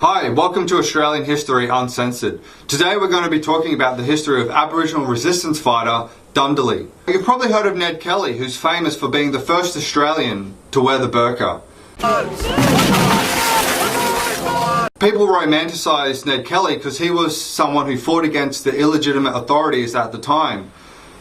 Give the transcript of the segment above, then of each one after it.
Hi, welcome to Australian History Uncensored. Today we're going to be talking about the history of Aboriginal resistance fighter Dundalli. You've probably heard of Ned Kelly, who's famous for being the first Australian to wear the burqa. People romanticise Ned Kelly because he was someone who fought against the illegitimate authorities at the time.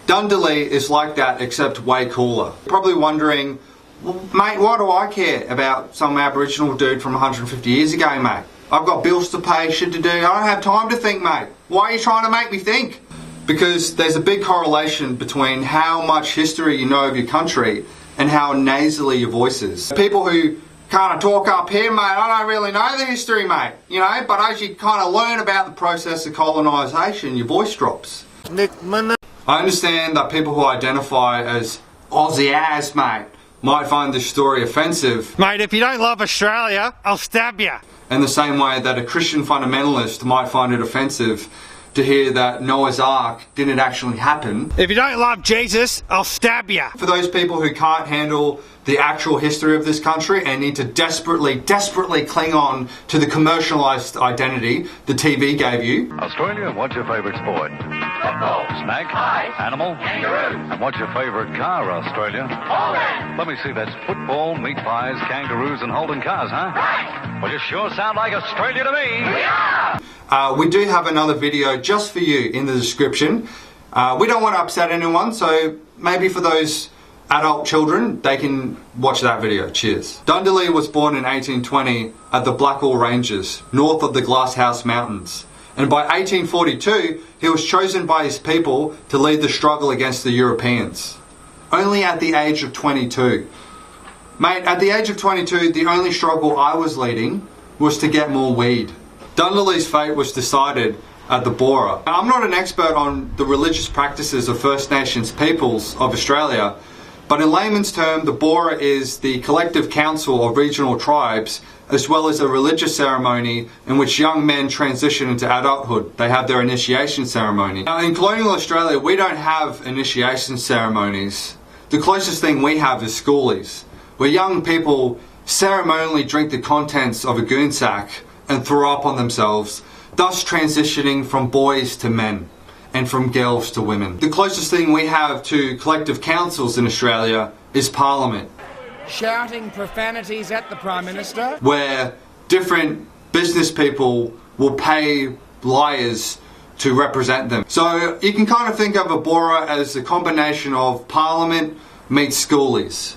Dundalli is like that, except way cooler. You're probably wondering, well, mate, why do I care about some Aboriginal dude from 150 years ago, mate? I've got bills to pay, shit to do, I don't have time to think, mate. Why are you trying to make me think? Because there's a big correlation between how much history you know of your country and how nasally your voice is. People who kind of talk up here, mate, I don't really know the history, mate. You know, but as you kind of learn about the process of colonisation, your voice drops. I understand that people who identify as Aussie ass, mate, might find this story offensive. Mate, if you don't love Australia, I'll stab you. In the same way that a Christian fundamentalist might find it offensive to hear that Noah's Ark didn't actually happen. If you don't love Jesus, I'll stab you. For those people who can't handle the actual history of this country and need to desperately cling on to the commercialised identity the TV gave you. Australia, what's your favourite sport? Football. Snack? Ice. Animal? Kangaroo. And what's your favourite car, Australia? Holden. Let me see, that's football, meat pies, kangaroos and Holden cars, huh? Right. Well, you sure sound like Australia to me. We are. We do have another video just for you in the description. We don't want to upset anyone, so maybe for those adult children, they can watch that video. Cheers. Dundalli was born in 1820 at the Blackall Ranges, north of the Glasshouse Mountains. And by 1842, he was chosen by his people to lead the struggle against the Europeans. Only at the age of 22. Mate, at the age of 22, the only struggle I was leading was to get more weed. Dundalli's fate was decided at the Bora. Now, I'm not an expert on the religious practices of First Nations peoples of Australia, but in layman's term, the Bora is the collective council of regional tribes, as well as a religious ceremony in which young men transition into adulthood. They have their initiation ceremony. Now, in colonial Australia, we don't have initiation ceremonies. The closest thing we have is schoolies, where young people ceremonially drink the contents of a goon sack and throw up on themselves, thus transitioning from boys to men and from girls to women. The closest thing we have to collective councils in Australia is Parliament. Shouting profanities at the Prime Minister. Where different business people will pay liars to represent them. So you can kind of think of a Bora as a combination of Parliament meets schoolies.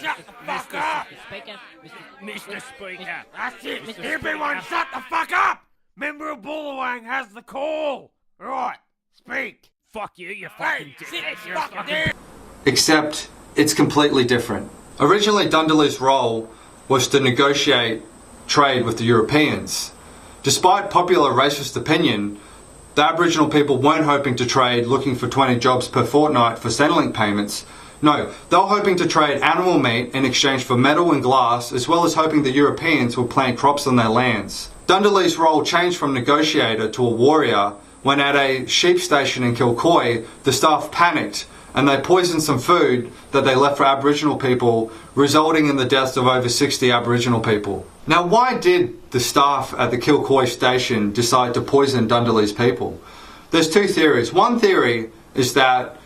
Shut the fuck up! Mr. Speaker. That's it. Everyone shut the fuck up! Member of Bullawang has the call. Right, speak. Fuck you, you fucking dick. Except it's completely different. Originally, Dundalli's role was to negotiate trade with the Europeans. Despite popular racist opinion, the Aboriginal people weren't hoping to trade looking for 20 jobs per fortnight for Centrelink payments. No, they were hoping to trade animal meat in exchange for metal and glass, as well as hoping the Europeans would plant crops on their lands. Dundalli's role changed from negotiator to a warrior when at a sheep station in Kilcoy, the staff panicked and they poisoned some food that they left for Aboriginal people, resulting in the deaths of over 60 Aboriginal people. Now, why did the staff at the Kilcoy station decide to poison Dundalli's people? There's two theories. One theory is that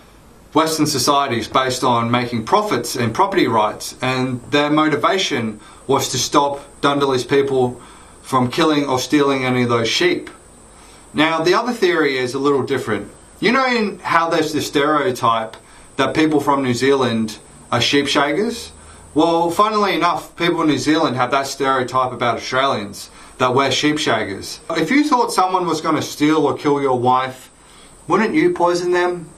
Western society is based on making profits and property rights, and their motivation was to stop Dundalli's people from killing or stealing any of those sheep. Now, the other theory is a little different. You know in how there's this stereotype that people from New Zealand are sheep shaggers? Well, funnily enough, people in New Zealand have that stereotype about Australians, that we're sheep shaggers. If you thought someone was going to steal or kill your wife, wouldn't you poison them?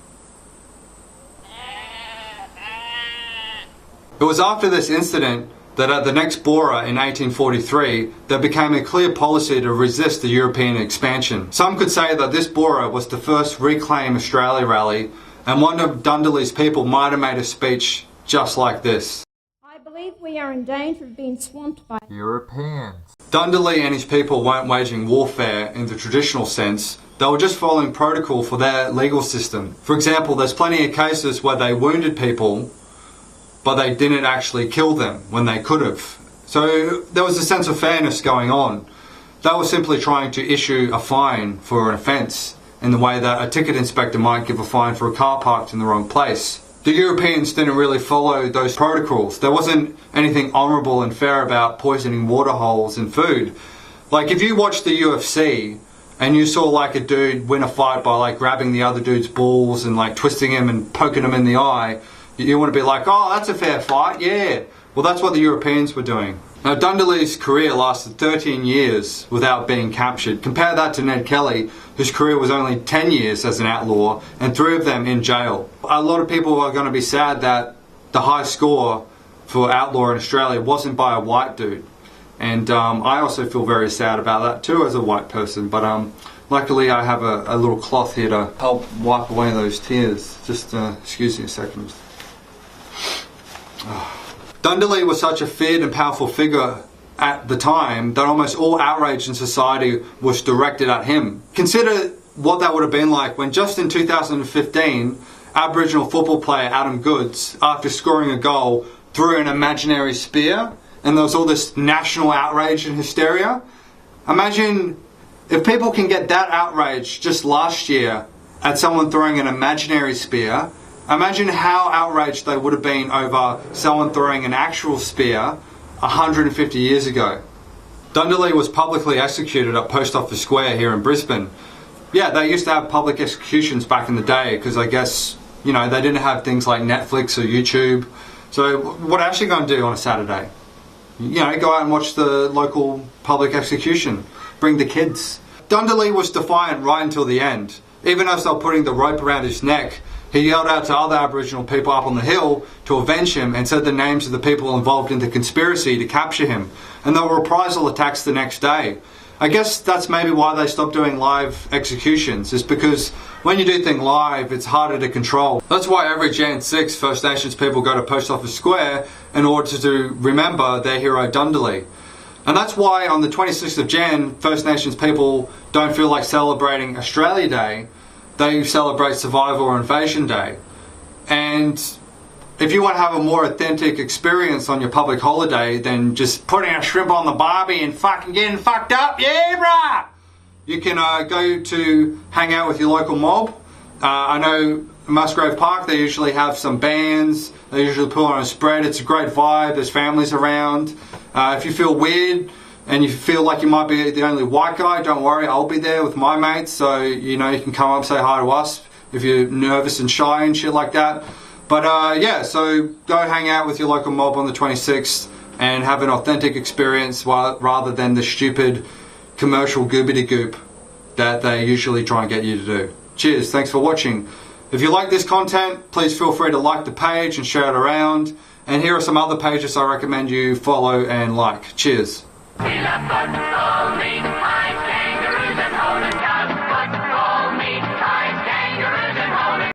It was after this incident that at the next Bora in 1843, there became a clear policy to resist the European expansion. Some could say that this Bora was the first Reclaim Australia rally, and one of Dundalli's people might have made a speech just like this. I believe we are in danger of being swamped by Europeans. Dundalli and his people weren't waging warfare in the traditional sense. They were just following protocol for their legal system. For example, there's plenty of cases where they wounded people but they didn't actually kill them when they could have. So there was a sense of fairness going on. They were simply trying to issue a fine for an offence in the way that a ticket inspector might give a fine for a car parked in the wrong place. The Europeans didn't really follow those protocols. There wasn't anything honourable and fair about poisoning water holes in food. Like, if you watch the UFC and you saw like a dude win a fight by like grabbing the other dude's balls and like twisting him and poking him in the eye, you want to be like, oh, that's a fair fight, yeah. Well, that's what the Europeans were doing. Now, Dundalli's career lasted 13 years without being captured. Compare that to Ned Kelly, whose career was only 10 years as an outlaw, and 3 of them in jail. A lot of people are going to be sad that the high score for outlaw in Australia wasn't by a white dude. And I also feel very sad about that too as a white person. But luckily I have a little cloth here to help wipe away those tears. Just excuse me a second. Dundalli was such a feared and powerful figure at the time that almost all outrage in society was directed at him. Consider what that would have been like when just in 2015, Aboriginal football player Adam Goodes, after scoring a goal, threw an imaginary spear, and there was all this national outrage and hysteria. Imagine if people can get that outrage just last year at someone throwing an imaginary spear. Imagine how outraged they would have been over someone throwing an actual spear 150 years ago. Dundalli was publicly executed at Post Office Square here in Brisbane. Yeah, they used to have public executions back in the day because I guess, you know, they didn't have things like Netflix or YouTube. So what are you actually going to do on a Saturday? You know, go out and watch the local public execution. Bring the kids. Dundalli was defiant right until the end. Even as they were putting the rope around his neck, he yelled out to other Aboriginal people up on the hill to avenge him and said the names of the people involved in the conspiracy to capture him. And there were reprisal attacks the next day. I guess that's maybe why they stopped doing live executions, is because when you do things live, it's harder to control. That's why every Jan 6 First Nations people go to Post Office Square in order to remember their hero Dundalli. And that's why on the 26th of Jan, First Nations people don't feel like celebrating Australia Day. They celebrate Survival or Invasion Day. And if you want to have a more authentic experience on your public holiday than just putting a shrimp on the barbie and fucking getting fucked up, yeah brah! You can go to hang out with your local mob. I know Musgrave Park, they usually have some bands. They usually put on a spread. It's a great vibe. There's families around. If you feel weird and you feel like you might be the only white guy, don't worry, I'll be there with my mates, so you know you can come up, say hi to us if you're nervous and shy and shit like that. But yeah, so go hang out with your local mob on the 26th and have an authentic experience rather than the stupid commercial goobity goop that they usually try and get you to do. Cheers, thanks for watching. If you like this content, please feel free to like the page and share it around. And here are some other pages I recommend you follow and like. Cheers. We love Dundalli.